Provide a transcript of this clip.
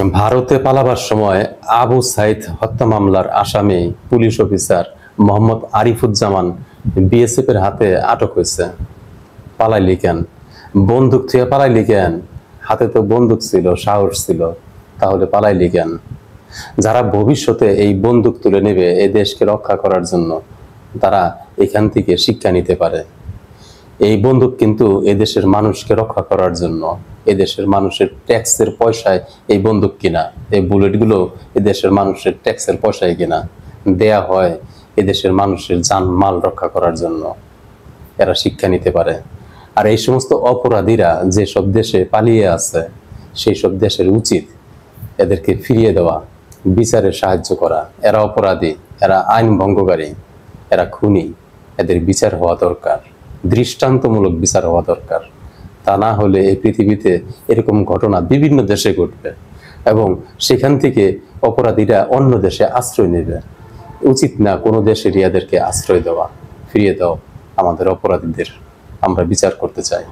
ভারতে পালাবার সময় আবু সাইদ হত্যা মামলার আসামি police officer Mohammad Arifuzzaman BSF এর হাতে আটক হয়েছে। পালাইলি কেন? বন্দুক থেকে পালাইলি কেন? হাতে তো বন্দুক ছিল, সাহস ছিল, তাহলে পালাইলি কেন? যারা ভবিষ্যতে এই বন্দুক তুলে নেবে এই দেশকে রক্ষা করার জন্য, তারা এখান থেকে শিক্ষা নিতে পারে। এই বন্দুক কিন্তু এদেশের মানুষকে রক্ষা করার জন্য, এদেশের মানুষের ট্যাক্সের পয়সায় এই বন্দুক কিনা, এই বুলেটগুলো এদেশের মানুষের ট্যাক্সের পয়সায় কিনা, দেয়া হয় এদেশের মানুষের জানমাল রক্ষা করার জন্য। এরা শিক্ষা নিতে পারে। আর এই সমস্ত অপরাধীরা যেসব দেশে পালিয়ে আছে, সেই সব দেশের উচিত এদেরকে ফিরিয়ে দেওয়া, বিচারে সাহায্য করা। এরা অপরাধী, এরা আইন ভঙ্গকারী, এরা খুনি, এদের বিচার হওয়া দরকার, দৃষ্টান্তমূলক বিচার হওয়া দরকার। তা না হলে এই পৃথিবীতে এরকম ঘটনা বিভিন্ন দেশে ঘটবে এবং সেখান থেকে অপরাধীরা অন্য দেশে আশ্রয় নেবে। উচিত না কোনো দেশের এদেরকে আশ্রয় দেওয়া। ফিরিয়ে দাও আমাদের অপরাধীদের, আমরা বিচার করতে চাই।